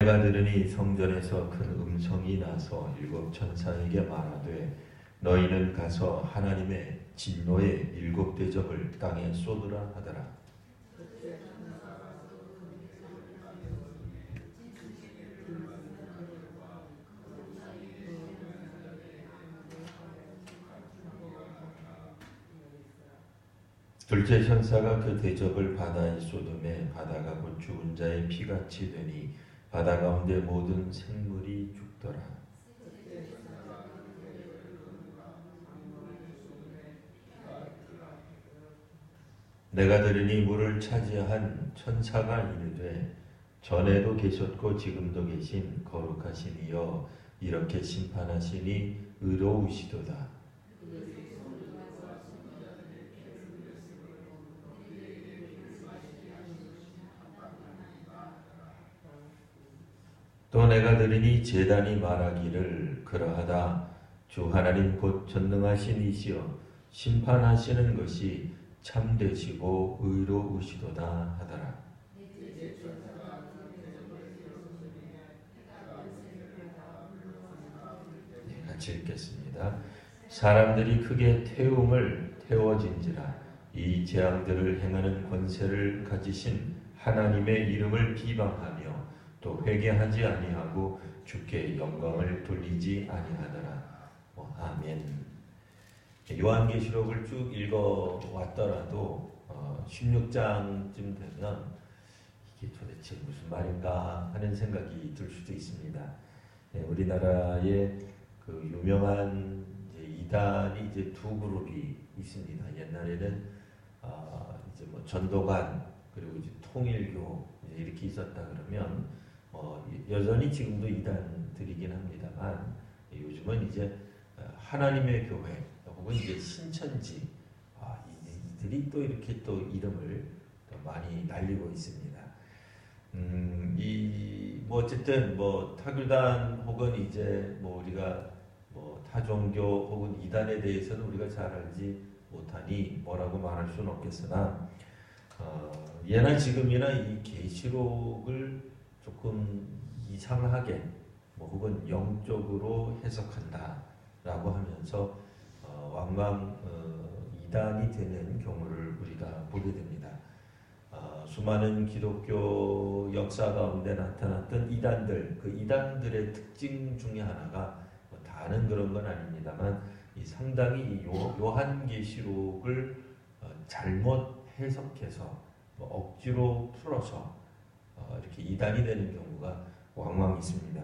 내가 들으니 성전에서 큰 음성이 나서 일곱 천사에게 말하되 너희는 가서 하나님의 진노의 일곱 대접을 땅에 쏟으라 하더라. 둘째 천사가 그 대접을 바다에 쏟음에 바다가 곧 죽은 자의 피같이 되니 바다 가운데 모든 생물이 죽더라. 내가 들으니 물을 차지한 천사가 이르되 전에도 계셨고 지금도 계신 거룩하신 이여 이렇게 심판하시니 의로우시도다. 또 내가 들으니 제단이 말하기를 그러하다 주 하나님 곧 전능하신 이시여 심판하시는 것이 참되시고 의로우시도다 하더라. 네, 같이 읽겠습니다. 사람들이 크게 태워진지라 이 재앙들을 행하는 권세를 가지신 하나님의 이름을 비방하며 또 회개하지 아니하고 주께 영광을 돌리지 아니하더라. 아멘. 요한계시록을 쭉 읽어왔더라도 16장쯤 되면 이게 도대체 무슨 말인가 하는 생각이 들 수도 있습니다. 우리나라에 그 유명한 이단이 이제 두 그룹이 있습니다. 옛날에는 이제 뭐 전도관 그리고 이제 통일교 이렇게 있었다 그러면 여전히 지금도 이단들이긴 합니다만 요즘은 이제 하나님의 교회 혹은 이제 신천지 이들이 또 이렇게 또 이름을 또 많이 날리고 있습니다. 뭐 어쨌든 뭐 타교단 혹은 이제 뭐 우리가 뭐 타종교 혹은 이단에 대해서는 우리가 잘 알지 못하니 뭐라고 말할 수는 없겠으나 예나 지금이나 이 계시록을 조금 이상하게 뭐 혹은 영적으로 해석한다라고 하면서 왕왕 이단이 되는 경우를 우리가 보게 됩니다. 수많은 기독교 역사 가운데 나타났던 이단들, 그 이단들의 특징 중에 하나가 다는 그런 건 아닙니다만 상당히 요한계시록을 잘못 해석해서 억지로 풀어서 이렇게 이단이 되는 경우가 왕왕 있습니다.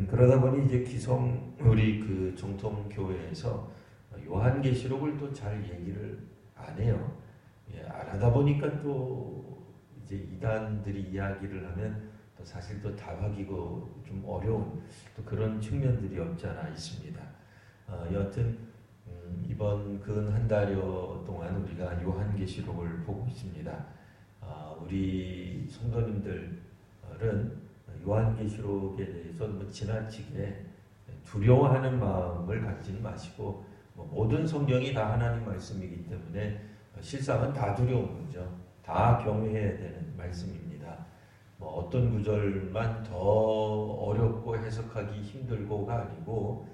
그러다 보니 이제 기성 우리 그 정통 교회에서 요한계시록을 또 잘 얘기를 안 해요. 안 하다 보니까 또 이제 이단들이 이야기를 하면 또 사실 또 다박이고 좀 어려운 또 그런 측면들이 없지 않아 있습니다. 여하튼 이번 근 한 달여 동안 우리가 요한계시록을 보고 있습니다. 우리 성도님들은 요한계시록에 대해서 뭐 지나치게 두려워하는 마음을 갖지는 마시고 모든 성경이 다 하나님 말씀이기 때문에 실상은 다 두려운 거죠. 다 경외해야 되는 말씀입니다. 어떤 구절만 더 어렵고 해석하기 힘들고가 아니고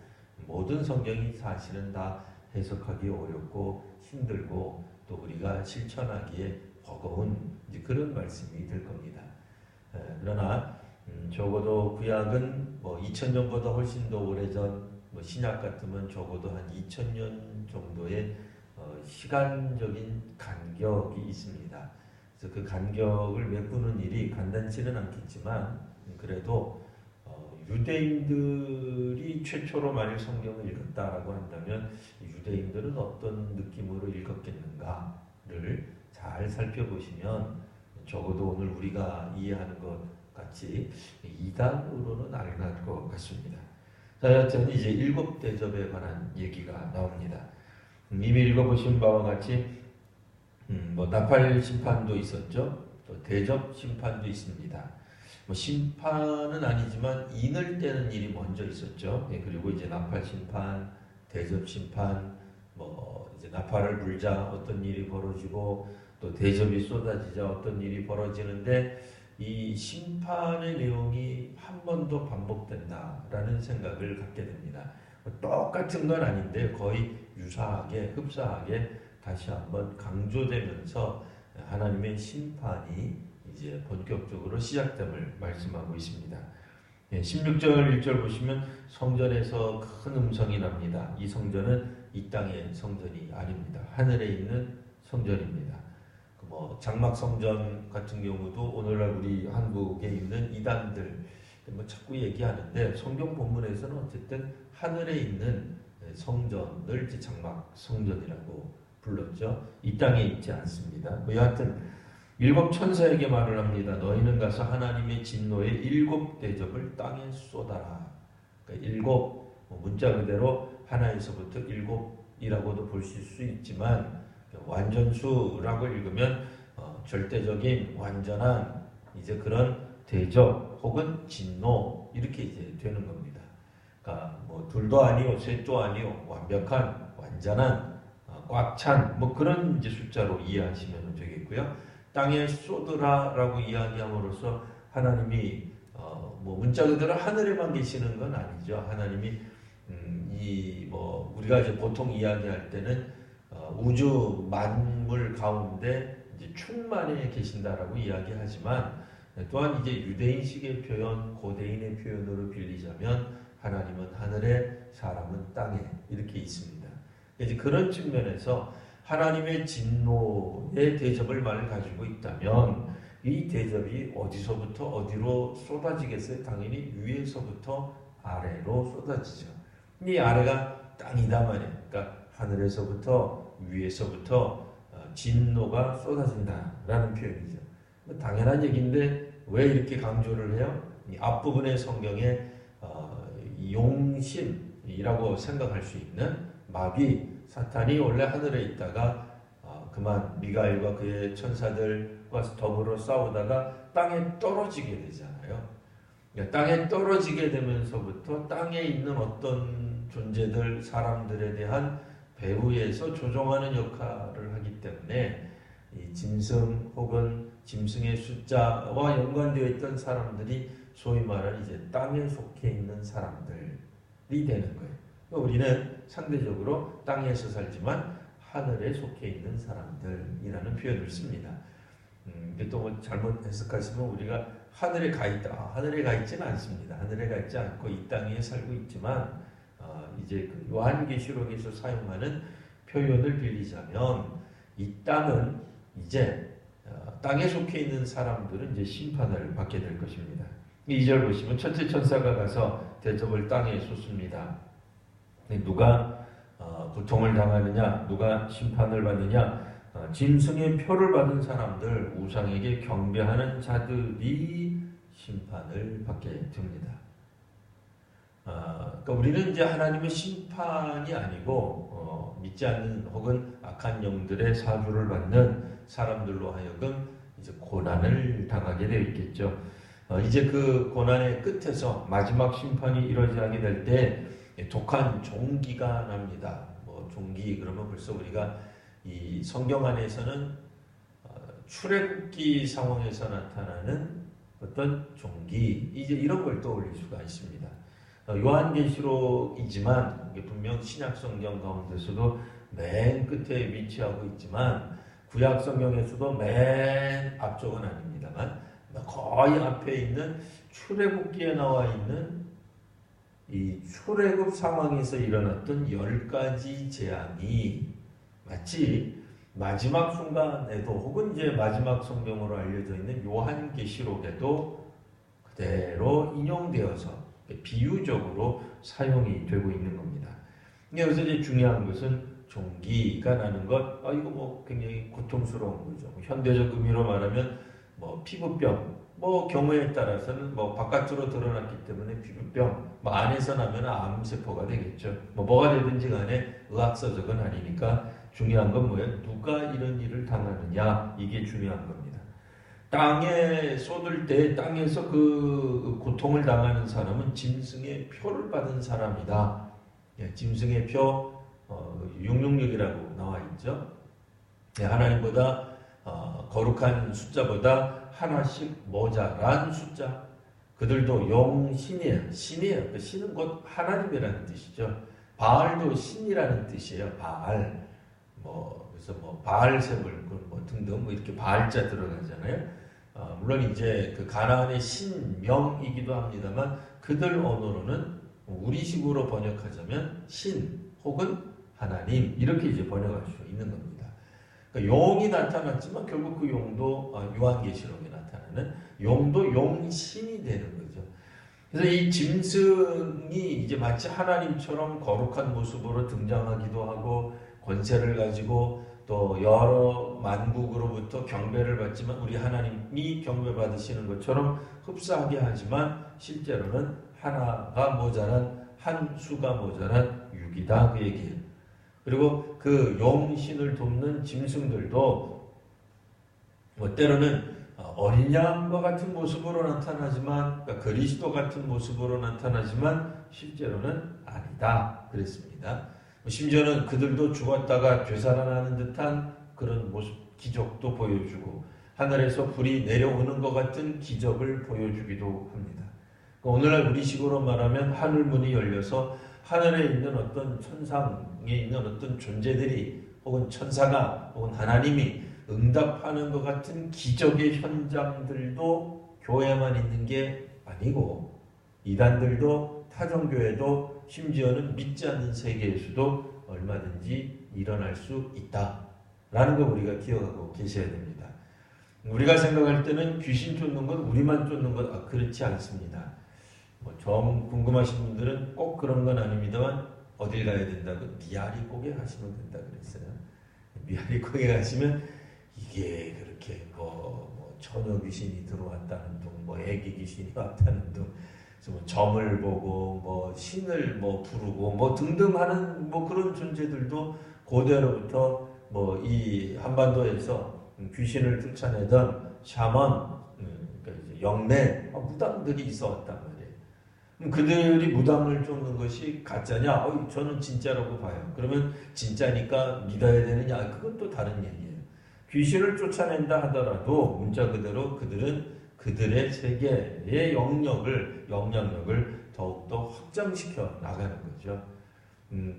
모든 성경이 사실은 다 해석하기 어렵고 힘들고 또 우리가 실천하기에 버거운 그런 말씀이 될 겁니다. 그러나 적어도 구약은 2000년보다 훨씬 더 오래전 신약 같으면 적어도 한 2000년 정도의 시간적인 간격이 있습니다. 그래서 그 간격을 메꾸는 일이 간단치는 않겠지만 그래도 유대인들이 최초로 만일 성경을 읽었다라고 한다면 유대인들은 어떤 느낌으로 읽었겠는가를 잘 살펴보시면 적어도 오늘 우리가 이해하는 것 같이 이단으로는 안 갈 것 같습니다. 자, 여튼 이제 일곱 대접에 관한 얘기가 나옵니다. 이미 읽어보신 바와 같이 나팔 심판도 있었죠. 또 대접 심판도 있습니다. 심판은 아니지만 인을 떼는 일이 먼저 있었죠. 그리고 이제 나팔 심판, 대접 심판, 이제 나팔을 불자 어떤 일이 벌어지고 또 대접이 쏟아지자 어떤 일이 벌어지는데 이 심판의 내용이 한 번 더 반복된다라는 생각을 갖게 됩니다. 똑같은 건 아닌데 거의 유사하게 흡사하게 다시 한번 강조되면서 하나님의 심판이 이제 본격적으로 시작됨을 말씀하고 있습니다. 16절 1절 보시면 성전에서 큰 음성이 납니다. 이 성전은 이 땅의 성전이 아닙니다. 하늘에 있는 성전입니다. 뭐 장막 성전 같은 경우도 오늘날 우리 한국에 있는 이단들 뭐 자꾸 얘기하는데 성경 본문에서는 어쨌든 하늘에 있는 성전을 장막 성전이라고 불렀죠. 이 땅에 있지 않습니다. 뭐 여하튼 7 천사에게 말을 합니다. 너희는 가서 하나님의 진노의 7 대접을 땅에 쏟아라. 그러니까 7 문자 그대로 하나에서부터 7이라고도 보실 수 있지만 완전수라고 읽으면 절대적인 완전한 이제 그런 대접 혹은 진노 이렇게 이제 되는 겁니다. 그러니까 뭐 둘도 아니요, 셋도 아니요, 완벽한, 완전한, 꽉 찬 뭐 그런 이제 숫자로 이해하시면 되겠고요. 땅에 쏟으라라고 이야기함으로써 하나님이 뭐 문자 그대로 하늘에만 계시는 건 아니죠. 하나님이 이 뭐 우리가 이제 보통 이야기할 때는 우주 만물 가운데 이제 충만에 계신다라고 이야기하지만 또한 이제 유대인식의 표현, 고대인의 표현으로 빌리자면 하나님은 하늘에, 사람은 땅에 이렇게 있습니다. 이제 그런 측면에서 하나님의 진노의 대접을 만일 가지고 있다면 이 대접이 어디서부터 어디로 쏟아지겠어요? 당연히 위에서부터 아래로 쏟아지죠. 이 아래가 땅이다 말이에요. 그러니까 하늘에서부터 위에서부터 진노가 쏟아진다라는 표현이죠. 당연한 얘기인데 왜 이렇게 강조를 해요? 이 앞부분의 성경에 용신이라고 생각할 수 있는 마귀 사탄이 원래 하늘에 있다가 그만 미가엘과 그의 천사들과 더불어 싸우다가 땅에 떨어지게 되잖아요. 그러니까 땅에 떨어지게 되면서부터 땅에 있는 어떤 존재들, 사람들에 대한 배후에서 조종하는 역할을 하기 때문에 이 짐승 혹은 짐승의 숫자와 연관되어 있던 사람들이 소위 말하는 이제 땅에 속해 있는 사람들이 되는 거예요. 우리는 상대적으로 땅에서 살지만 하늘에 속해 있는 사람들이라는 표현을 씁니다. 또 뭐 잘못 해석하시면 우리가 하늘에 가 있다. 하늘에 가 있지는 않습니다. 하늘에 가 있지 않고 이 땅에 살고 있지만 이제 그 요한계시록에서 사용하는 표현을 빌리자면 이 땅은 이제 땅에 속해 있는 사람들은 이제 심판을 받게 될 것입니다. 2절 보시면 첫째 천사가 가서 대접을 땅에 쏟습니다. 누가 고통을 당하느냐, 누가 심판을 받느냐, 짐승의 표를 받은 사람들, 우상에게 경배하는 자들이 심판을 받게 됩니다. 그러니까 우리는 이제 하나님의 심판이 아니고 믿지 않는 혹은 악한 영들의 사주를 받는 사람들로 하여금 이제 고난을 당하게 되어 있겠죠. 이제 그 고난의 끝에서 마지막 심판이 이루어지게 될 때 독한 종기가 납니다. 뭐 종기 그러면 벌써 우리가 이 성경 안에서는 출애굽기 상황에서 나타나는 어떤 종기 이제 이런 걸 떠올릴 수가 있습니다. 요한계시록이지만 이게 분명 신약 성경 가운데서도 맨 끝에 위치하고 있지만 구약 성경에서도 맨 앞쪽은 아닙니다만 거의 앞에 있는 출애굽기에 나와 있는 이 출애굽 상황에서 일어났던 10가지 재앙이 마치 마지막 순간에도 혹은 이제 마지막 성경으로 알려져 있는 요한계시록에도 그대로 인용되어서 비유적으로 사용이 되고 있는 겁니다. 여기서 이제 중요한 것은 종기가 나는 것, 이거 뭐 굉장히 고통스러운 거죠. 현대적 의미로 말하면 뭐 피부병, 뭐 경우에 따라서는 뭐 바깥으로 드러났기 때문에 피부병, 뭐 안에서 나면 암세포가 되겠죠. 뭐가 되든지 간에 의학서적은 아니니까 중요한 건 뭐예요? 누가 이런 일을 당하느냐, 이게 중요한 겁니다. 땅에 쏟을 때 땅에서 그 고통을 당하는 사람은 짐승의 표를 받은 사람이다. 짐승의 표 666이라고 나와 있죠. 하나님보다 거룩한 숫자보다 하나씩 모자란 숫자. 그들도 용신이에요. 신이에요. 그 신은 곧 하나님이라는 뜻이죠. 바알도 신이라는 뜻이에요. 바알. 그래서 바알세불 뭐 등등 이렇게 바알자 들어가잖아요. 물론 이제 그 가나안의 신명이기도 합니다만 그들 언어로는 우리식으로 번역하자면 신 혹은 하나님 이렇게 이제 번역할 수 있는 겁니다. 그러니까 용이 나타났지만 결국 그 용도 요한계시록에 나타나는 용도 용신이 되는 거죠. 그래서 이 짐승이 이제 마치 하나님처럼 거룩한 모습으로 등장하기도 하고 권세를 가지고 또 여러 만국으로부터 경배를 받지만 우리 하나님이 경배받으시는 것처럼 흡사하게 하지만 실제로는 하나가 모자란 한 수가 모자란 육이다 그 얘기예요. 그리고 그 용신을 돕는 짐승들도 때로는 어린 양과 같은 모습으로 나타나지만 그러니까 그리스도 같은 모습으로 나타나지만 실제로는 아니다 그랬습니다. 심지어는 그들도 죽었다가 되살아나는 듯한 그런 모습 기적도 보여주고 하늘에서 불이 내려오는 것 같은 기적을 보여주기도 합니다. 오늘날 우리식으로 말하면 하늘문이 열려서 하늘에 있는 어떤 천상에 있는 어떤 존재들이 혹은 천사가 혹은 하나님이 응답하는 것 같은 기적의 현장들도 교회만 있는 게 아니고 이단들도 타종교회도 심지어는 믿지 않는 세계에서도 얼마든지 일어날 수 있다라는 거 우리가 기억하고 계셔야 됩니다. 우리가 생각할 때는 귀신 쫓는 것, 우리만 쫓는 것 그렇지 않습니다. 좀 궁금하신 분들은 꼭 그런 건 아닙니다만 어딜 가야 된다고 미아리국에 가시면 된다 그랬어요. 미아리국에 가시면 이게 그렇게 처녀 귀신이 들어왔다는 둥, 애기 귀신이 왔다는 둥, 점을 보고 신을 부르고 등등 하는 등등하는 존재들도 고대로부터 이 한반도에서 귀신을 쫓아내던 샤먼, 그러니까 이제 영내 무당들이 있어왔단 말이에요. 그들이 무당을 쫓는 것이 가짜냐? 저는 진짜라고 봐요. 그러면 진짜니까 믿어야 되느냐? 그건 또 다른 얘기예요. 귀신을 쫓아낸다 하더라도 문자 그대로 그들은 그들의 세계의 영향력을 더욱더 확장시켜 나가는 거죠.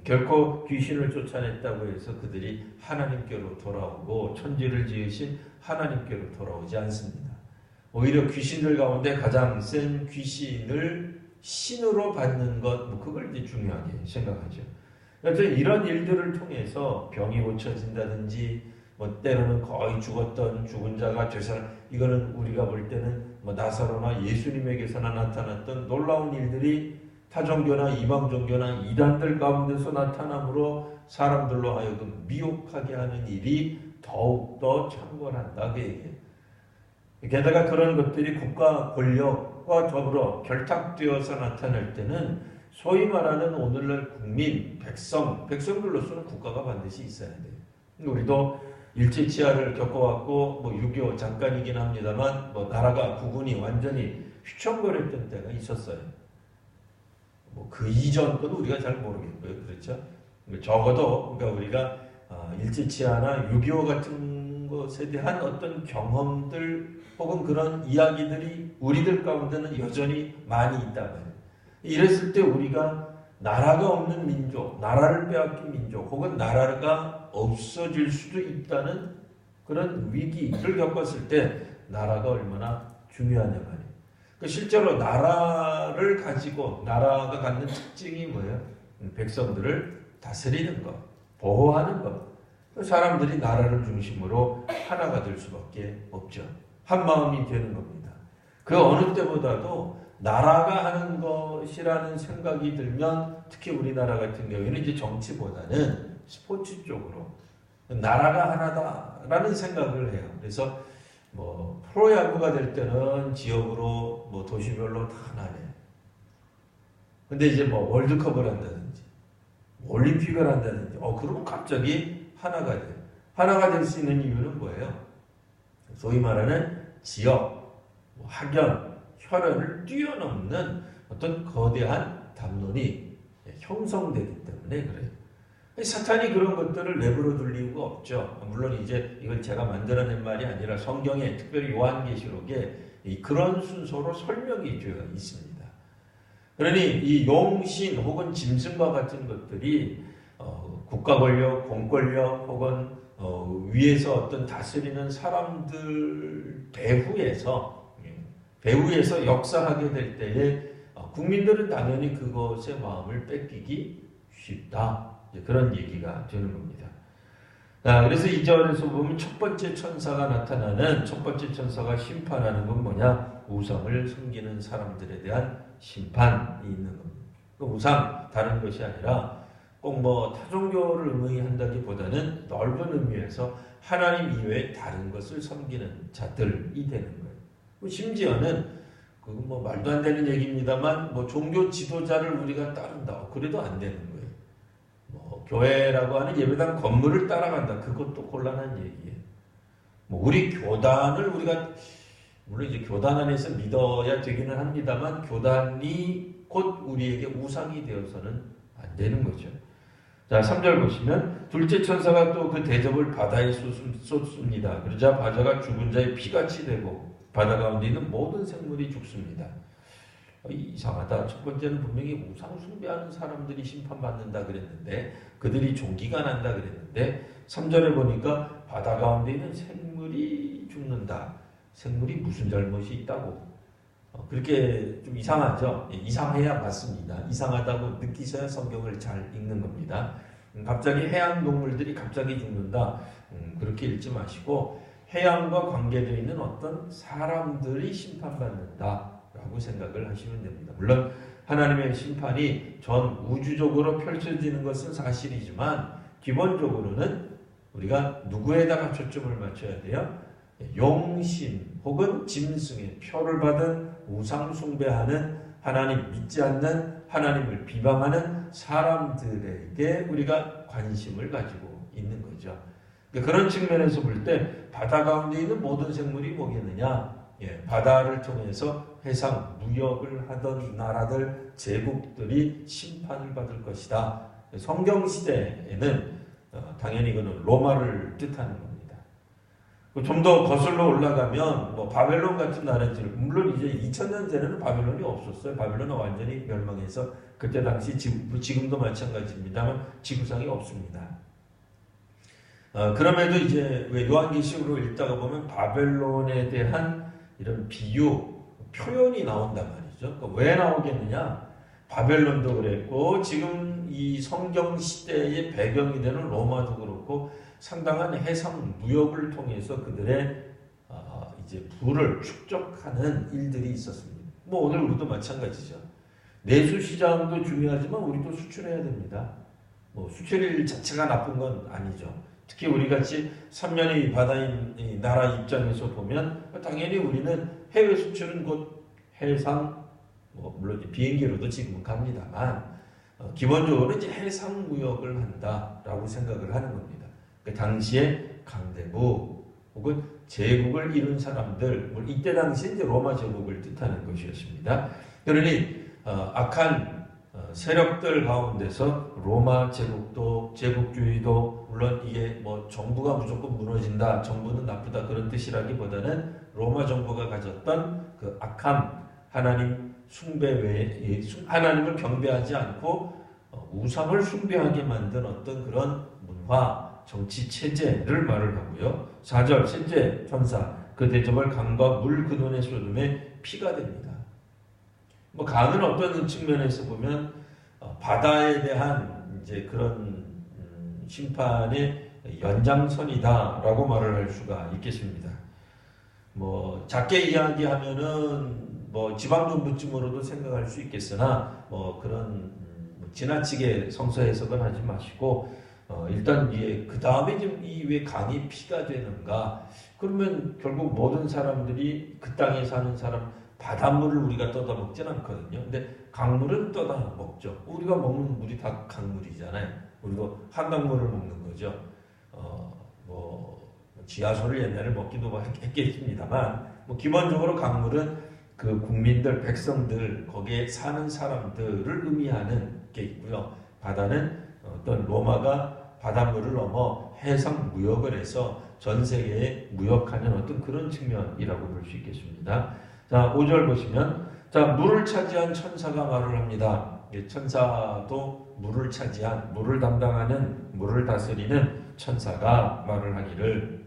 결코 귀신을 쫓아냈다고 해서 그들이 하나님께로 돌아오고 천지를 지으신 하나님께로 돌아오지 않습니다. 오히려 귀신들 가운데 가장 센 귀신을 신으로 받는 것, 그걸 이제 중요하게 생각하죠. 여튼 이런 일들을 통해서 병이 고쳐진다든지, 때로는 거의 죽은 자가 이거는 우리가 볼 때는 나사로나 예수님에게서나 나타났던 놀라운 일들이 타종교나 이방종교나 이단들 가운데서 나타남으로 사람들로 하여금 미혹하게 하는 일이 더욱더 창궐한다 그 얘기예요. 게다가 그런 것들이 국가 권력과 더불어 결탁되어서 나타날 때는 소위 말하는 오늘날 국민, 백성들로서는 국가가 반드시 있어야 돼요. 우리도 일제치하를 겪어왔고 6.25 잠깐이긴 합니다만 나라가 국군이 완전히 휘청거렸던 때가 있었어요. 그 이전 건 우리가 잘 모르겠고요. 그렇죠? 적어도 그러니까 우리가 일제치하나 6.25 같은 것에 대한 어떤 경험들 혹은 그런 이야기들이 우리들 가운데는 여전히 많이 있다면 이랬을 때 우리가 나라가 없는 민족, 나라를 빼앗긴 민족 혹은 나라가 없어질 수도 있다는 그런 위기를 겪었을 때 나라가 얼마나 중요하냐 말이에요. 실제로 나라를 가지고 나라가 갖는 특징이 뭐예요? 백성들을 다스리는 것, 보호하는 것. 사람들이 나라를 중심으로 하나가 될 수밖에 없죠. 한 마음이 되는 겁니다. 그 어느 때보다도 나라가 하는 것이라는 생각이 들면 특히 우리나라 같은 경우에는 이제 정치보다는 스포츠 쪽으로 나라가 하나다라는 생각을 해요. 그래서 프로야구가 될 때는 지역으로 도시별로 다 하나네. 근데 이제 월드컵을 한다든지 올림픽을 한다든지 그러면 갑자기 하나가 돼요. 하나가 될 수 있는 이유는 뭐예요? 소위 말하는 지역, 학연, 혈연을 뛰어넘는 어떤 거대한 담론이 형성되기 때문에 그래요. 사탄이 그런 것들을 내버려 둘 이유가 없죠. 물론 이제 이걸 제가 만들어낸 말이 아니라 성경에 특별히 요한계시록에 그런 순서로 설명이 되어 있습니다. 그러니 이 용신 혹은 짐승과 같은 것들이 국가 권력, 공 권력 혹은 위에서 어떤 다스리는 사람들 배후에서 역사하게 될 때에 국민들은 당연히 그것의 마음을 뺏기기 쉽다. 그런 얘기가 되는 겁니다. 그래서 2절에서 보면 첫 번째 천사가 나타나는 첫 번째 천사가 심판하는 건 뭐냐? 우상을 섬기는 사람들에 대한 심판이 있는 겁니다. 그 우상 다른 것이 아니라 꼭 뭐 타종교를 의미한다기보다는 넓은 의미에서 하나님 이외에 다른 것을 섬기는 자들이 되는 거예요. 심지어는 그 뭐 말도 안 되는 얘기입니다만 뭐 종교 지도자를 우리가 따른다. 그래도 안 되는 거예요. 뭐 교회라고 하는 예배당 건물을 따라간다. 그것도 곤란한 얘기예요. 뭐 우리 교단을 우리가 물론 이제 교단 안에서 믿어야 되기는 합니다만 교단이 곧 우리에게 우상이 되어서는 안 되는 거죠. 자, 3절 보시면 둘째 천사가 또 그 대접을 바다에 쏟습니다. 그러자 바다가 죽은 자의 피같이 되고 바다 가운데 있는 모든 생물이 죽습니다. 이상하다. 첫 번째는 분명히 우상 숭배하는 사람들이 심판받는다 그랬는데 그들이 종기가 난다 그랬는데 3절에 보니까 바다 가운데 있는 생물이 죽는다. 생물이 무슨 잘못이 있다고? 그렇게 좀 이상하죠? 이상해야 맞습니다. 이상하다고 느끼셔야 성경을 잘 읽는 겁니다. 갑자기 해양 동물들이 갑자기 죽는다. 그렇게 읽지 마시고 해양과 관계되어 있는 어떤 사람들이 심판받는다라고 생각을 하시면 됩니다. 물론 하나님의 심판이 전 우주적으로 펼쳐지는 것은 사실이지만 기본적으로는 우리가 누구에다가 초점을 맞춰야 돼요? 용신 혹은 짐승의 표를 받은 우상 숭배하는 하나님 믿지 않는 하나님을 비방하는 사람들에게 우리가 관심을 가지고 있는 거죠. 그런 측면에서 볼 때 바다 가운데 있는 모든 생물이 뭐겠느냐? 바다를 통해서 해상 무역을 하던 나라들 제국들이 심판을 받을 것이다. 성경 시대에는 당연히 이거는 로마를 뜻하는 겁니다. 좀 더 거슬러 올라가면 뭐 바벨론 같은 나라들 물론 이제 2000년 전에는 바벨론이 없었어요. 바벨론은 완전히 멸망해서 그때 당시 지금도 마찬가지입니다만 지구상이 없습니다. 그럼에도 이제 왜 요한계시록으로 읽다가 보면 바벨론에 대한 이런 비유 표현이 나온단 말이죠. 그러니까 왜 나오겠느냐? 바벨론도 그랬고 지금 이 성경 시대의 배경이 되는 로마도 그렇고 상당한 해상 무역을 통해서 그들의 이제 부를 축적하는 일들이 있었습니다. 뭐 오늘 우리도 마찬가지죠. 내수 시장도 중요하지만 우리도 수출해야 됩니다. 뭐 수출일 자체가 나쁜 건 아니죠. 특히 우리 같이 삼면이 바다인 이 나라 입장에서 보면 당연히 우리는 해외 수출은 곧 해상 뭐 물론 이제 비행기로도 지금은 갑니다만 기본적으로 이제 해상 무역을 한다라고 생각을 하는 겁니다. 그 당시에 강대국 혹은 제국을 이룬 사람들, 이때 당시 이제 로마 제국을 뜻하는 것이었습니다. 그러니 악한 세력들 가운데서 로마 제국도 제국주의도 물론 이게 뭐 정부가 무조건 무너진다, 정부는 나쁘다 그런 뜻이라기보다는 로마 정부가 가졌던 그 악함, 하나님 숭배 외에 하나님을 경배하지 않고 우상을 숭배하게 만든 어떤 그런 문화 정치 체제를 말을 하고요. 4절 셋째 천사 그 대접을 강과 물 그 눈에 쏟음에 피가 됩니다. 뭐 강은 어떤 측면에서 보면 바다에 대한 이제 그런 심판의 연장선이다라고 말을 할 수가 있겠습니다. 뭐 작게 이야기하면은 뭐 지방정부쯤으로도 생각할 수 있겠으나 뭐 그런 지나치게 성서 해석은 하지 마시고 일단 그 다음에 지금 이 왜 강이 피가 되는가? 그러면 결국 모든 사람들이 그 땅에 사는 사람 바닷물을 우리가 떠다 먹진 않거든요. 근데 강물은 떠다 먹죠. 우리가 먹는 물이 다 강물이잖아요. 우리도 한강물을 먹는 거죠. 뭐 지하수를 옛날에 먹기도 했겠습니다만 뭐 기본적으로 강물은 그 국민들, 백성들, 거기에 사는 사람들을 의미하는 게 있고요. 바다는 어떤 로마가 바닷물을 넘어 해상 무역을 해서 전 세계에 무역하는 어떤 그런 측면이라고 볼 수 있겠습니다. 자, 5절 보시면 자, 물을 차지한 천사가 말을 합니다. 천사도 물을 차지한, 물을 담당하는, 물을 다스리는 천사가 말을 하기를,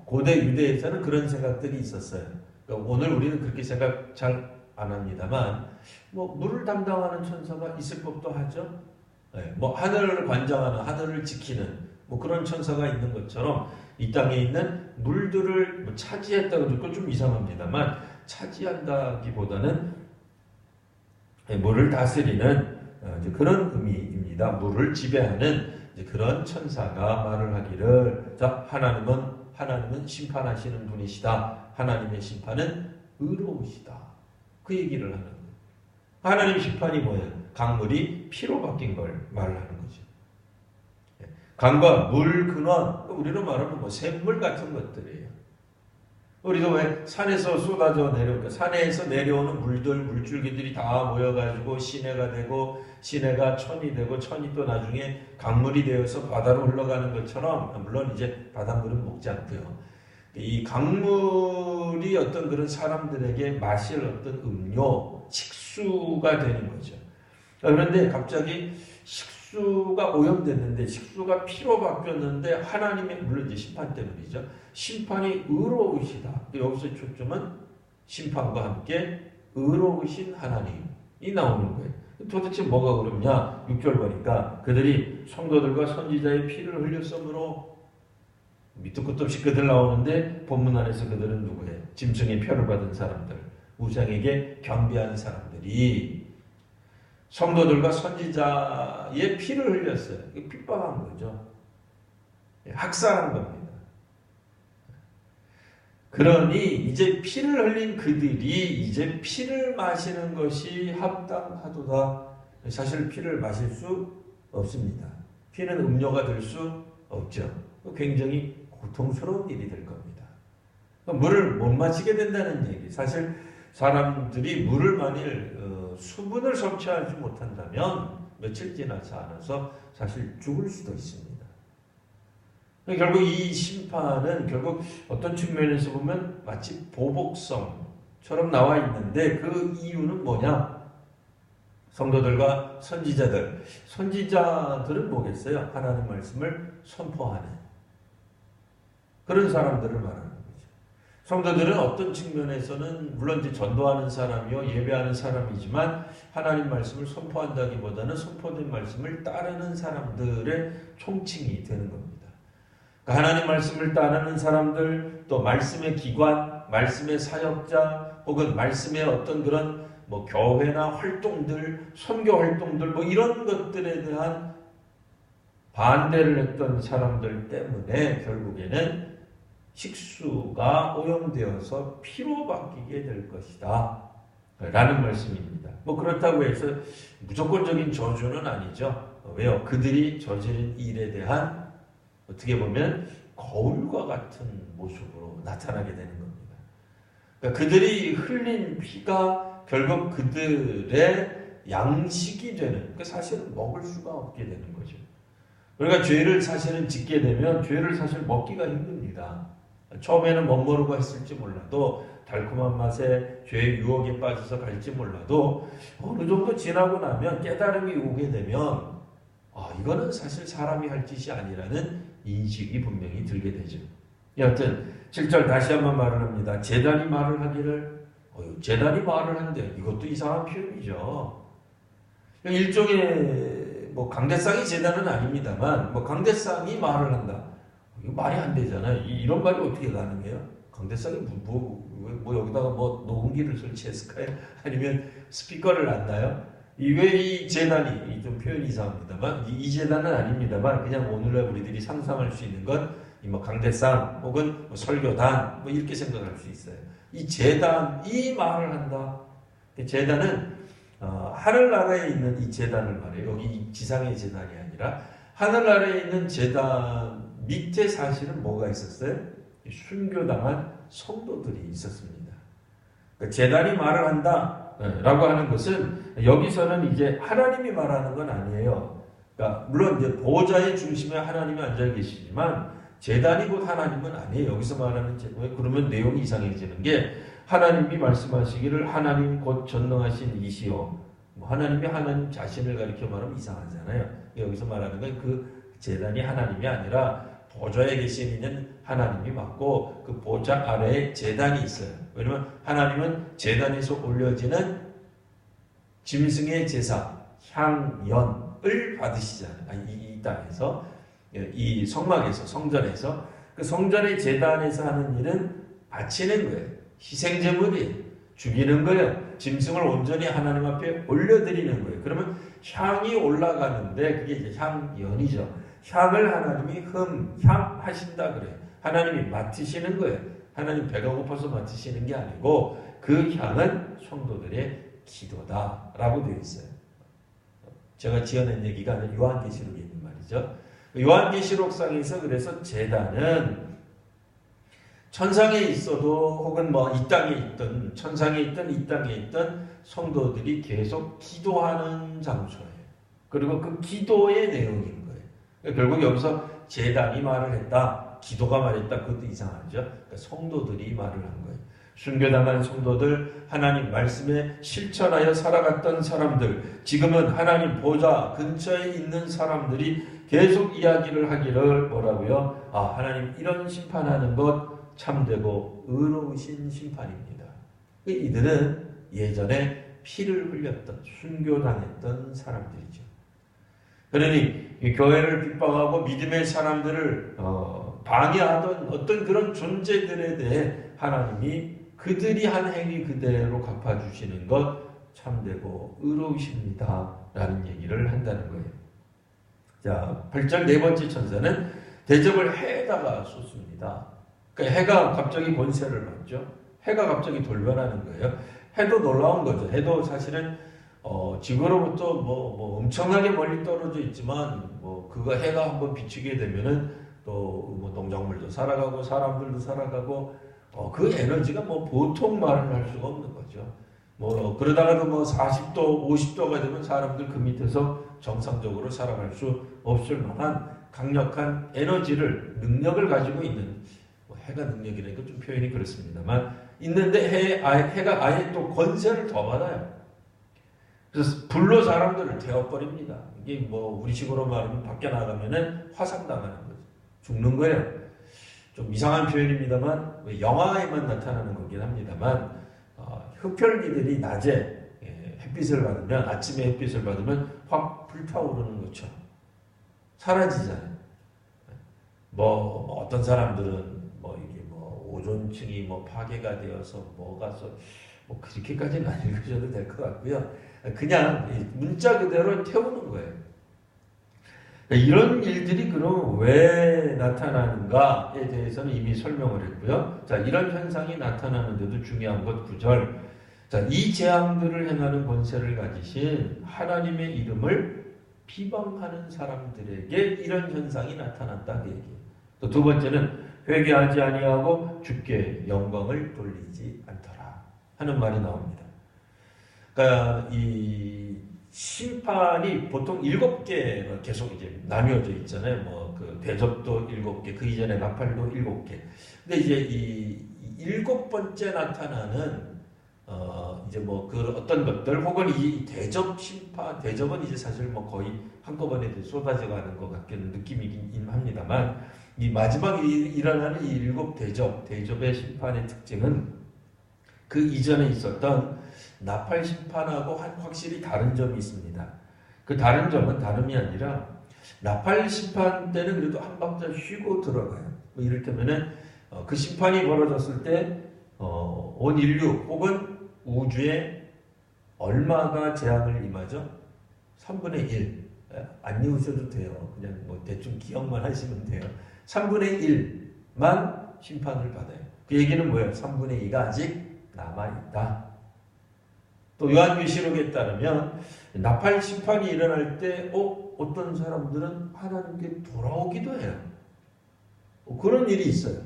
고대 유대에서는 그런 생각들이 있었어요. 그러니까 오늘 우리는 그렇게 생각 잘 안 합니다만, 뭐 물을 담당하는 천사가 있을 법도 하죠. 뭐 하늘을 관장하는, 하늘을 지키는 뭐 그런 천사가 있는 것처럼 이 땅에 있는 물들을 뭐 차지했다고 듣고 좀 이상합니다만, 차지한다기보다는 물을 다스리는 그런 의미입니다. 물을 지배하는 그런 천사가 말을 하기를, 자, 하나님은 심판하시는 분이시다. 하나님의 심판은 의로우시다. 그 얘기를 하는 거예요. 하나님 심판이 뭐예요? 강물이 피로 바뀐 걸 말을 하는 거죠. 강과 물 근원, 우리로 말하면 뭐 샘물 같은 것들이에요. 우리도 왜 산에서 쏟아져 내려오니까 산에서 내려오는 물줄기들이 다 모여가지고 시내가 되고, 시내가 천이 되고, 천이 또 나중에 강물이 되어서 바다로 흘러가는 것처럼, 물론 이제 바닷물은 먹지 않고요. 이 강물이 어떤 그런 사람들에게 마실 어떤 음료, 식수가 되는 거죠. 그런데 갑자기 식수가 오염됐는데, 식수가 피로 바뀌었는데, 하나님의, 물론 이제 심판 때문이죠. 심판이 의로우시다. 여기서 초점은 심판과 함께 의로우신 하나님이 나오는 거예요. 도대체 뭐가 그렇냐? 6절 보니까 그들이 성도들과 선지자의 피를 흘렸으므로, 밑도 끝도 없이 그들 나오는데 본문 안에서 그들은 누구예요? 짐승의 표를 받은 사람들, 우상에게 경배하는 사람들이 성도들과 선지자의 피를 흘렸어요. 핍박한 거죠. 학살한 겁니다. 그러니 이제 피를 흘린 그들이 이제 피를 마시는 것이 합당하도다. 사실 피를 마실 수 없습니다. 피는 음료가 될 수 없죠. 굉장히 고통스러운 일이 될 겁니다. 물을 못 마시게 된다는 얘기. 사실 사람들이 물을 만일 수분을 섭취하지 못한다면 며칠 지나지 않아서 사실 죽을 수도 있습니다. 결국 이 심판은 결국 어떤 측면에서 보면 마치 보복성처럼 나와 있는데, 그 이유는 뭐냐? 성도들과 선지자들은 뭐겠어요? 하나님 말씀을 선포하는 그런 사람들을 말하는 거죠. 성도들은 어떤 측면에서는 물론 이제 전도하는 사람이요, 예배하는 사람이지만 하나님 말씀을 선포한다기보다는 선포된 말씀을 따르는 사람들의 총칭이 되는 겁니다. 그러니까 하나님 말씀을 따르는 사람들, 또 말씀의 기관, 말씀의 사역자, 혹은 말씀의 어떤 그런 뭐 교회나 활동들, 선교 활동들, 뭐 이런 것들에 대한 반대를 했던 사람들 때문에 결국에는 식수가 오염되어서 피로 바뀌게 될 것이다 라는 말씀입니다. 뭐 그렇다고 해서 무조건적인 저주는 아니죠. 왜요? 그들이 저지른 일에 대한 어떻게 보면 거울과 같은 모습으로 나타나게 되는 겁니다. 그러니까 그들이 흘린 피가 결국 그들의 양식이 되는, 그러니까 사실은 먹을 수가 없게 되는 거죠. 그러니까 죄를 사실은 짓게 되면 죄를 사실 먹기가 힘듭니다. 처음에는 멋모르고 했을지 몰라도, 달콤한 맛에 죄의 유혹에 빠져서 갈지 몰라도 어느 정도 지나고 나면 깨달음이 오게 되면 이거는 사실 사람이 할 짓이 아니라는 인식이 분명히 들게 되죠. 여하튼 7절 다시 한번 말을 합니다. 제단이 말을 하기를, 제단이 말을 한대. 이것도 이상한 표현이죠. 일종의 뭐 강대상이 제단은 아닙니다만, 뭐 강대상이 말을 한다. 이거 말이 안 되잖아요. 이런 말이 어떻게 가능해요? 강대상이 뭐 여기다가 뭐 녹음기를 설치했을까요? 아니면 스피커를 놨나요? 왜 이 재단이, 좀 표현이 이상합니다만, 이 재단은 아닙니다만, 그냥 오늘날 우리들이 상상할 수 있는 건, 뭐 강대상, 혹은 뭐 설교단, 뭐 이렇게 생각할 수 있어요. 이 재단이 말을 한다. 재단은, 하늘나라에 있는 이 재단을 말해요. 여기 지상의 재단이 아니라, 하늘나라에 있는 재단 밑에 사실은 뭐가 있었어요? 순교당한 성도들이 있었습니다. 그러니까 재단이 말을 한다 라고 하는 것은 여기서는 이제 하나님이 말하는 건 아니에요. 그러니까 물론 이제 보호자의 중심에 하나님이 앉아 계시지만 재단이 곧 하나님은 아니에요. 여기서 말하는 왜 그러면 내용이 이상해지는 게, 하나님이 말씀하시기를 하나님 곧 전능하신 이시요. 하나님이 하나님 자신을 가리켜 말하면 이상하잖아요. 여기서 말하는 건 그 제단이 하나님이 아니라 보좌에 계시는 하나님이 맞고 그 보좌 아래에 제단이 있어요. 왜냐면 하나님은 제단에서 올려지는 짐승의 제사, 향연을 받으시잖아요. 이 땅에서, 이 성막에서, 성전에서. 그 성전의 제단에서 하는 일은 바치는 거예요. 희생제물이에요. 죽이는 거예요. 짐승을 온전히 하나님 앞에 올려드리는 거예요. 그러면 향이 올라가는데 그게 이제 향연이죠. 향을 하나님이 향하신다 그래요. 하나님이 맡으시는 거예요. 하나님 배가 고파서 맡으시는 게 아니고 그 향은 성도들의 기도다라고 되어 있어요. 제가 지어낸 얘기가 아니라 요한계시록에 있는 말이죠. 요한계시록상에서 그래서 제단은 천상에 있어도 혹은 이 땅에 있든 천상에 있든 이 땅에 있든 성도들이 계속 기도하는 장소예요. 그리고 그 기도의 내용인 거예요. 그러니까 결국 여기서 제단이 말을 했다, 기도가 말했다, 그것도 이상하죠. 그러니까 성도들이 말을 한 거예요. 순교당한 성도들, 하나님 말씀에 실천하여 살아갔던 사람들, 지금은 하나님 보좌 근처에 있는 사람들이 계속 이야기를 하기를 뭐라고요? 하나님 이런 심판하는 것 참되고 의로우신 심판입니다. 이들은 예전에 피를 흘렸던 순교당했던 사람들이죠. 그러니 교회를 핍박하고 믿음의 사람들을 방해하던 어떤 그런 존재들에 대해 하나님이 그들이 한 행위 그대로 갚아주시는 것 참되고 의로우십니다 라는 얘기를 한다는 거예요. 자, 8절 네 번째 천사는 대접을 해에다가 쏟습니다. 그러니까 해가 갑자기 권세를 받죠. 해가 갑자기 돌변하는 거예요. 해도 놀라운 거죠. 해도 사실은 지구로부터 엄청나게 멀리 떨어져 있지만 그거 해가 한번 비추게 되면은 또 농작물도 살아가고 사람들도 살아가고 그 에너지가 보통 말을 할 수가 없는 거죠. 그러다가도 40도, 50도가 되면 사람들 그 밑에서 정상적으로 살아갈 수 없을 만한 강력한 에너지를, 능력을 가지고 있는, 해가 능력이라니까 좀 표현이 그렇습니다만, 있는데 해가 아예 또 권세를 더 받아요. 그래서 불로 사람들을 태워버립니다. 이게 우리식으로 말하면 밖에 나가면은 화상당하는 거죠. 죽는 거예요. 좀 이상한 표현입니다만, 영화에만 나타나는 거긴 합니다만, 흡혈귀들이 낮에 햇빛을 받으면, 아침에 햇빛을 받으면 확 불타오르는 것처럼 사라지잖아요. 어떤 사람들은 이게 오존층이 파괴가 되어서 그렇게까지는 안 읽으셔도 될 것 같고요. 그냥 문자 그대로 태우는 거예요. 이런 일들이 그럼 왜 나타나는가에 대해서는 이미 설명을 했고요. 자, 이런 현상이 나타나는데도 중요한 것 9절. 자, 이 재앙들을 행하는 권세를 가지신 하나님의 이름을 비방하는 사람들에게 이런 현상이 나타난다 그 얘기예요. 또 두 번째는 회개하지 아니하고 주께 영광을 돌리지 않더라 하는 말이 나옵니다. 그러니까 이 심판이 보통 7개가 계속 이제 나뉘어져 있잖아요. 그 대접도 7개, 그 이전에 나팔도 7개. 근데 이제 이 7번째 나타나는 이제 그 어떤 것들 혹은 이 대접 심판, 대접은 이제 사실 거의 한꺼번에 쏟아져 가는 것 같은 느낌이긴 합니다만, 이 마지막에 일어나는 이 7 대접의 심판의 특징은 그 이전에 있었던 나팔 심판하고 확실히 다른 점이 있습니다. 그 다른 점은 다름이 아니라 나팔 심판 때는 그래도 한 박자 쉬고 들어가요. 이를테면은 그 심판이 벌어졌을 때 온 인류 혹은 우주에 얼마가 재앙을 임하죠? 3분의 1. 안 외우셔도 돼요. 그냥 대충 기억만 하시면 돼요. 3분의 1만 심판을 받아요. 그 얘기는 뭐예요? 3분의 2가 아직 남아있다. 또 요한계시록에 따르면 나팔 심판이 일어날 때 어떤 사람들은 하나님께 돌아오기도 해요. 그런 일이 있어요.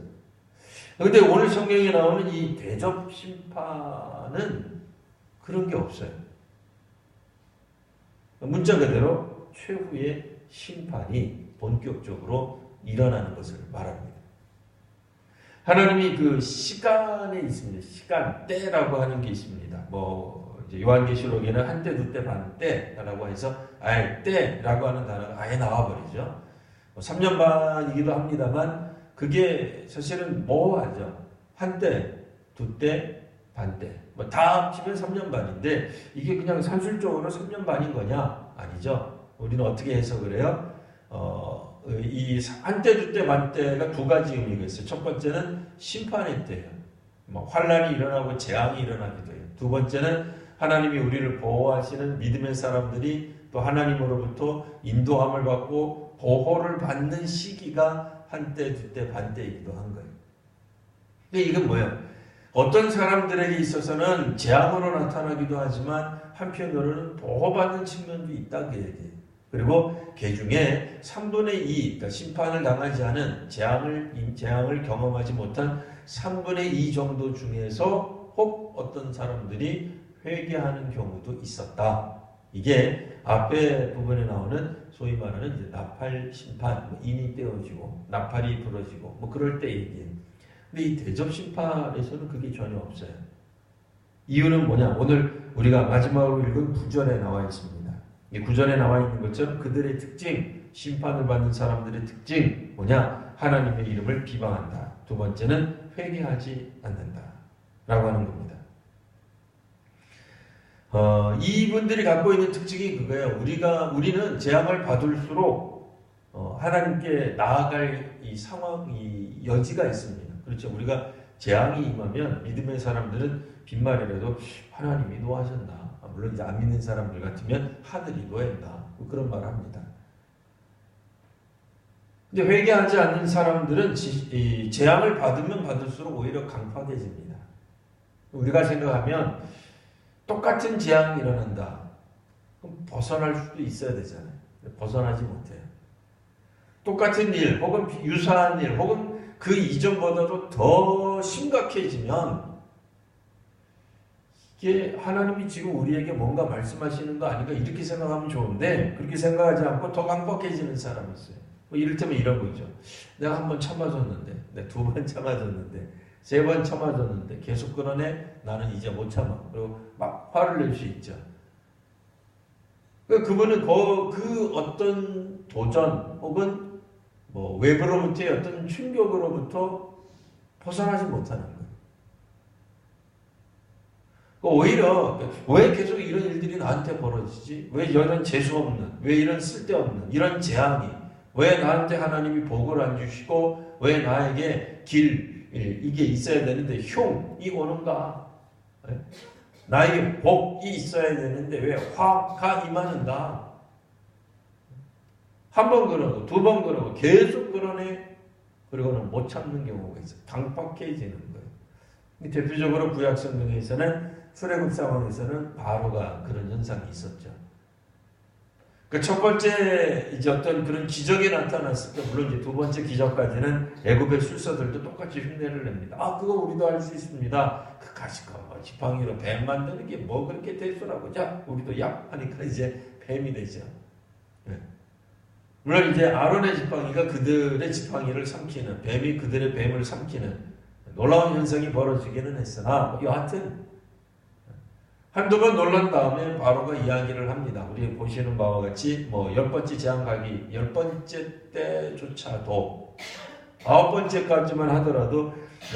그런데 오늘 성경에 나오는 이 대접 심판은 그런 게 없어요. 문자 그대로 최후의 심판이 본격적으로 일어나는 것을 말합니다. 하나님이 그 시간에 있습니다. 시간, 때라고 하는 게 있습니다. 이제 요한계시록에는 한때, 두때, 반때라고 해서 아예 때라고 하는 단어가 아예 나와버리죠. 3년 반이기도 합니다만 그게 사실은 모호하죠. 한때, 두때, 반때. 다 합치면 3년 반인데 이게 그냥 산술적으로 3년 반인 거냐? 아니죠. 우리는 어떻게 해석을 해요? 이 한때, 두때, 반때가 두 가지 의미가 있어요. 첫 번째는 심판의 때예요. 환란이 일어나고 재앙이 일어나기도 해요. 두 번째는 하나님이 우리를 보호하시는 믿음의 사람들이 또 하나님으로부터 인도함을 받고 보호를 받는 시기가 한때, 두때, 반때이기도 한 거예요. 근데 이건 뭐예요? 어떤 사람들에게 있어서는 재앙으로 나타나기도 하지만 한편으로는 보호받는 측면도 있다 그 얘기예요. 그리고 그 중에 3분의 2, 그러니까 심판을 당하지 않은 재앙을 경험하지 못한 3분의 2 정도 중에서 혹 어떤 사람들이 회개하는 경우도 있었다. 이게 앞에 부분에 나오는 소위 말하는 이제 나팔 심판, 인이 떼어지고 나팔이 부러지고 그럴 때 얘기예요. 근데 이 대접 심판에서는 그게 전혀 없어요. 이유는 뭐냐? 오늘 우리가 마지막으로 읽은 9절에 나와 있습니다. 이 9절에 나와 있는 것처럼 그들의 특징, 심판을 받는 사람들의 특징 뭐냐? 하나님의 이름을 비방한다. 두 번째는 회개하지 않는다. 라고 하는 겁니다. 이분들이 갖고 있는 특징이 그거예요. 우리는 재앙을 받을수록 하나님께 나아갈 이 상황, 이 여지가 있습니다. 그렇죠. 우리가 재앙이 임하면 믿음의 사람들은 빈말이라도 하나님이 노하셨나? 물론 이제 안 믿는 사람들 같으면 하늘이 노했나? 그런 말을 합니다. 근데 회개하지 않는 사람들은 재앙을 받으면 받을수록 오히려 강팍해집니다. 우리가 생각하면 똑같은 재앙이 일어난다. 그럼 벗어날 수도 있어야 되잖아요. 벗어나지 못해요. 똑같은 일 혹은 유사한 일 혹은 그 이전보다도 더 심각해지면 이게 하나님이 지금 우리에게 뭔가 말씀하시는 거 아닌가 이렇게 생각하면 좋은데 그렇게 생각하지 않고 더 강박해지는 사람이 있어요. 이를테면 이런 거죠. 내가 한 번 참아줬는데, 내가 두 번 참아줬는데, 세 번 참아줬는데 계속 그러네. 나는 이제 못 참아. 그리고 막 화를 낼 수 있죠. 그분은 그 어떤 도전 혹은 외부로부터의 어떤 충격으로부터 벗어나지 못하는 거예요. 오히려 왜 계속 이런 일들이 나한테 벌어지지? 왜 이런 재수없는, 왜 이런 쓸데없는, 이런 재앙이, 왜 나한테 하나님이 복을 안 주시고 왜 나에게 이게 있어야 되는데 흉이 오는가? 나에게 복이 있어야 되는데 왜 화가 임하는가? 한 번 그러고 두 번 그러고 계속 그러네. 그리고는 못 참는 경우가 있어요. 강박해지는 거예요. 대표적으로 구약 성경에서는 출애굽 상황에서는 바로가 그런 현상이 있었죠. 그 첫 번째 이제 어떤 그런 기적이 나타났을 때 물론 이제 두 번째 기적까지는 애굽의 술사들도 똑같이 흉내를 냅니다. 그거 우리도 할 수 있습니다. 그 가시가 지팡이로 뱀 만드는 게 뭐 그렇게 대수라고. 자, 우리도 야 하니까 이제 뱀이 되죠. 네. 물론 이제 아론의 지팡이가 그들의 지팡이를 삼키는, 뱀이 그들의 뱀을 삼키는 놀라운 현상이 벌어지기는 했으나 여하튼 한두 번 놀란 다음에 바로가 이야기를 합니다. 우리 보시는 바와 같이 10번째 재앙 가기 10번째 때조차도 9번째까지만 하더라도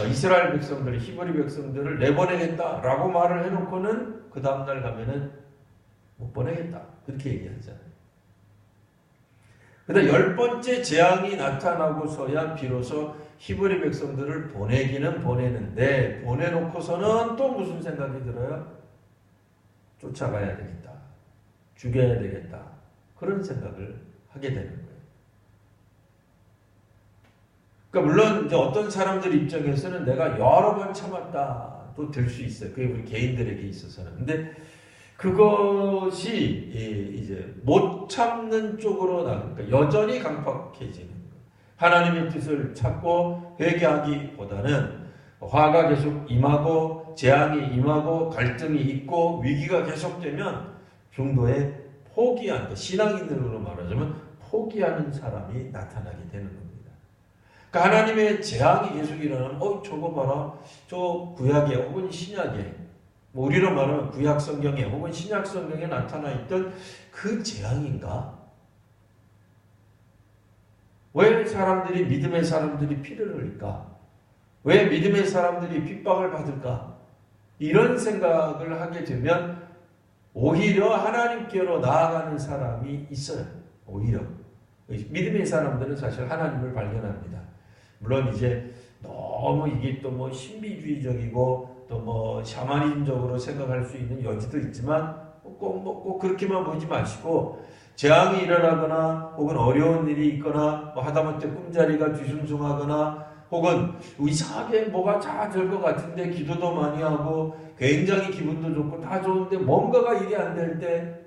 이스라엘 백성들, 히브리 백성들을 내보내겠다라고 말을 해놓고는 그 다음날 가면은 못 보내겠다. 그렇게 얘기하잖아요. 그다음 10번째 재앙이 나타나고서야 비로소 히브리 백성들을 보내기는 보내는데 보내놓고서는 또 무슨 생각이 들어요? 쫓아가야 되겠다. 죽여야 되겠다. 그런 생각을 하게 되는 거예요. 그러니까 물론 이제 어떤 사람들 입장에서는 내가 여러 번 참았다도 될 수 있어요. 그게 우리 개인들에게 있어서는. 근데 그것이 이제 못 참는 쪽으로 나가니까 여전히 강팍해지는 거예요. 하나님의 뜻을 찾고 회개하기보다는 화가 계속 임하고 재앙이 임하고 갈등이 있고 위기가 계속되면 중도에 포기하는, 신앙인으로 말하자면 포기하는 사람이 나타나게 되는 겁니다. 그러니까 하나님의 재앙이 계속 일어나면 저거 봐라. 저 구약에 혹은 신약에 뭐 우리로 말하면 구약 성경에 혹은 신약 성경에 나타나 있던 그 재앙인가? 왜 사람들이 믿음의 사람들이 피를 흘릴까? 왜 믿음의 사람들이 핍박을 받을까? 이런 생각을 하게 되면 오히려 하나님께로 나아가는 사람이 있어요. 오히려 믿음의 사람들은 사실 하나님을 발견합니다. 물론 이제 너무 이게 또 뭐 신비주의적이고 또 뭐 샤머니즘적으로 생각할 수 있는 여지도 있지만 꼭 그렇게만 보지 마시고 재앙이 일어나거나 혹은 어려운 일이 있거나 뭐 하다못해 꿈자리가 뒤숭숭하거나 혹은 이상하게 뭐가 잘 될 것 같은데 기도도 많이 하고 굉장히 기분도 좋고 다 좋은데 뭔가가 일이 안 될 때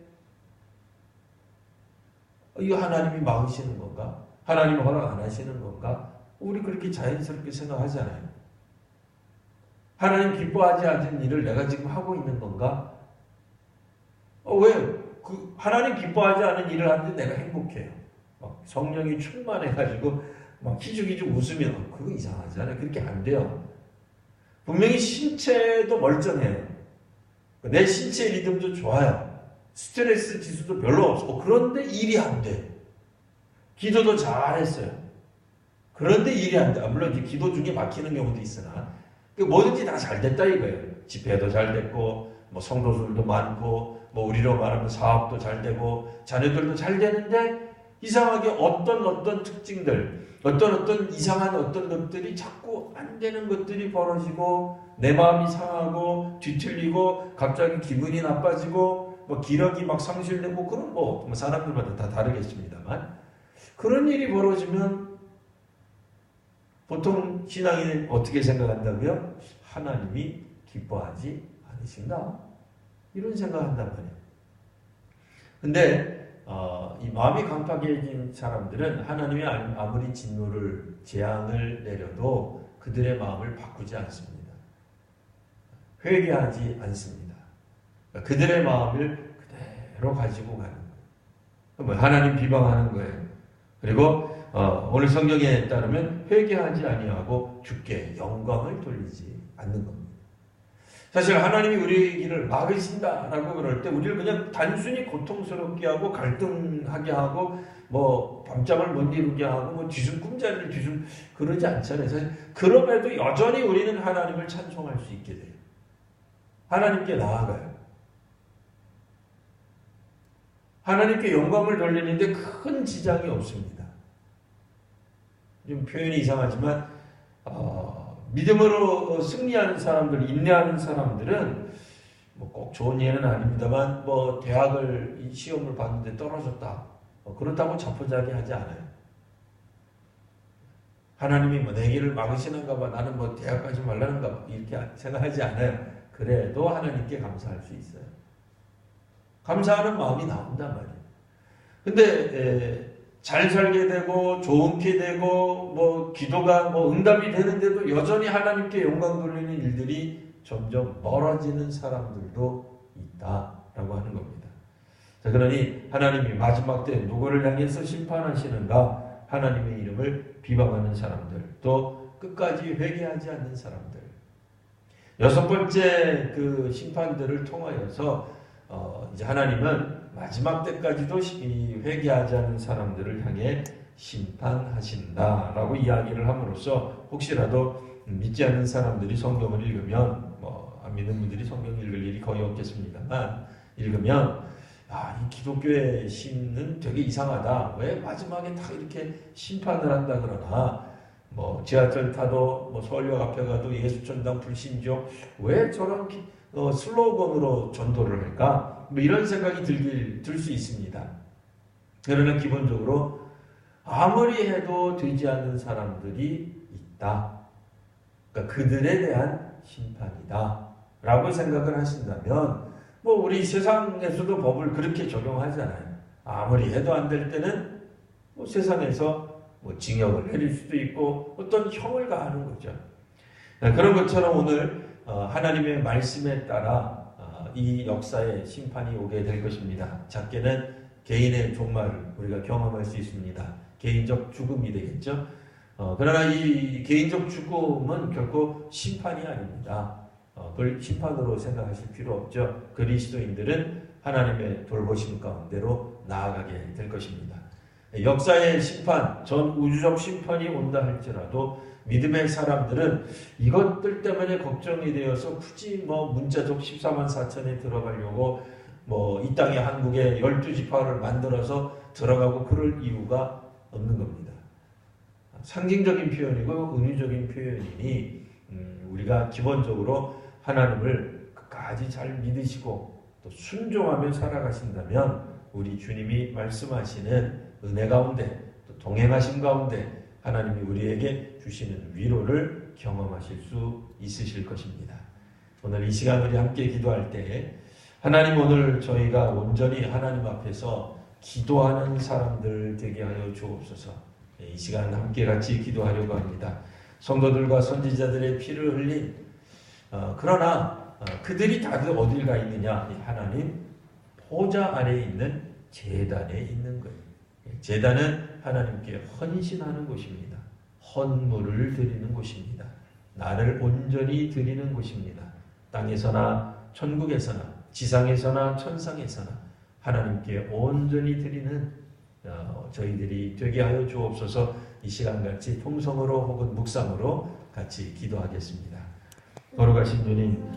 이거 하나님이 막으시는 건가? 하나님 허락 안 하시는 건가? 우리 그렇게 자연스럽게 생각하잖아요. 하나님 기뻐하지 않는 일을 내가 지금 하고 있는 건가? 왜? 하나님 기뻐하지 않은 일을 하는데 내가 행복해요. 막 성령이 충만해가지고 막 희죽희죽 웃으면 그거 이상하잖아요. 그렇게 안 돼요. 분명히 신체도 멀쩡해요. 내 신체 리듬도 좋아요. 스트레스 지수도 별로 없어. 그런데 일이 안 돼. 기도도 잘했어요. 그런데 일이 안 돼. 물론 이제 기도 중에 막히는 경우도 있으나 뭐든지 다 잘 됐다 이거예요. 집회도 잘 됐고 뭐 성도들도 많고 뭐 우리로 말하면 사업도 잘 되고 자녀들도 잘 되는데 이상하게 어떤 특징들 어떤 이상한 어떤 것들이 자꾸 안 되는 것들이 벌어지고 내 마음이 상하고 뒤틀리고 갑자기 기분이 나빠지고 뭐 기력이 막 상실되고 그런 뭐 사람들마다 다 다르겠습니다만 그런 일이 벌어지면 보통 신앙인은 어떻게 생각한다고요? 하나님이 기뻐하지 않으신가? 이런 생각한단 말이에요. 근데 이 마음이 강팍해진 사람들은 하나님이 아무리 진노를 재앙을 내려도 그들의 마음을 바꾸지 않습니다. 회개하지 않습니다. 그들의 마음을 그대로 가지고 가는 거예요. 하나님 비방하는 거예요. 그리고 오늘 성경에 따르면 회개하지 아니하고 주께 영광을 돌리지 않는 겁니다. 사실 하나님이 우리 길을 막으신다라고 그럴 때 우리를 그냥 단순히 고통스럽게 하고 갈등하게 하고 뭐 밤잠을 못 이루게 하고 뭐 꿈자리를 그러지 않잖아요. 사실 그럼에도 여전히 우리는 하나님을 찬송할 수 있게 돼요. 하나님께 나아가요. 하나님께 영광을 돌리는데 큰 지장이 없습니다. 좀 표현이 이상하지만 믿음으로 승리하는 사람들, 인내하는 사람들은 뭐 꼭 좋은 예는 아닙니다만 뭐 대학을 시험을 봤는데 떨어졌다. 그렇다고 자포자기하지 않아요. 하나님이 뭐 내 길을 막으시는가 봐. 나는 뭐 대학 가지 말라는가 봐. 이렇게 생각하지 않아요. 그래도 하나님께 감사할 수 있어요. 감사하는 마음이 나온단 말이에요. 근데 잘 살게 되고 좋게 되고 뭐 기도가 뭐 응답이 되는데도 여전히 하나님께 영광 돌리는 일들이 점점 멀어지는 사람들도 있다라고 하는 겁니다. 자, 그러니 하나님이 마지막 때 누구를 향해서 심판하시는가? 하나님의 이름을 비방하는 사람들, 또 끝까지 회개하지 않는 사람들. 여섯 번째 그 심판들을 통하여서 이제 하나님은 마지막 때까지도 회개하지 않는 사람들을 향해 심판하신다라고 이야기를 함으로써 혹시라도 믿지 않는 사람들이 성경을 읽으면 안 믿는 분들이 성경 읽을 일이 거의 없겠습니다만 읽으면 이 기독교의 신은 되게 이상하다. 왜 마지막에 다 이렇게 심판을 한다 그러나 뭐 지하철 타도 뭐 서울역 앞에 가도 예수전당 불신족 왜 저런 슬로건으로 전도를 할까? 뭐 이런 생각이 들 수 있습니다. 그러나 기본적으로 아무리 해도 되지 않는 사람들이 있다. 그러니까 그들에 대한 심판이다. 라고 생각을 하신다면 뭐 우리 세상에서도 법을 그렇게 적용하잖아요. 아무리 해도 안 될 때는 뭐 세상에서 뭐 징역을 내릴 수도 있고 어떤 형을 가하는 거죠. 그런 것처럼 오늘 하나님의 말씀에 따라 이 역사의 심판이 오게 될 것입니다. 작게는 개인의 종말을 우리가 경험할 수 있습니다. 개인적 죽음이 되겠죠. 그러나 이 개인적 죽음은 결코 심판이 아닙니다. 그걸 심판으로 생각하실 필요 없죠. 그리스도인들은 하나님의 돌보심 가운데로 나아가게 될 것입니다. 역사의 심판, 전 우주적 심판이 온다 할지라도 믿음의 사람들은 이것들 때문에 걱정이 되어서 굳이 문자적 14만 4천에 들어가려고 이 땅에 한국에 12지파를 만들어서 들어가고 그럴 이유가 없는 겁니다. 상징적인 표현이고 은유적인 표현이니 우리가 기본적으로 하나님을 끝까지 잘 믿으시고 또 순종하며 살아가신다면 우리 주님이 말씀하시는 은혜 가운데 또 동행하심 가운데 하나님이 우리에게 주시는 위로를 경험하실 수 있으실 것입니다. 오늘 이 시간 우리 함께 기도할 때 하나님 오늘 저희가 온전히 하나님 앞에서 기도하는 사람들 되게 하여 주옵소서. 이 시간 함께 같이 기도하려고 합니다. 성도들과 선지자들의 피를 흘린 그러나 그들이 다들 어딜 가 있느냐? 하나님 보좌 아래에 있는 제단에 있는 거예요. 제단은 하나님께 헌신하는 곳입니다. 헌물을 드리는 곳입니다. 나를 온전히 드리는 곳입니다. 땅에서나 천국에서나 지상에서나 천상에서나 하나님께 온전히 드리는 저희들이 되게 하여 주옵소서. 이 시간같이 통성으로 혹은 묵상으로 같이 기도하겠습니다. 거룩하신 주님,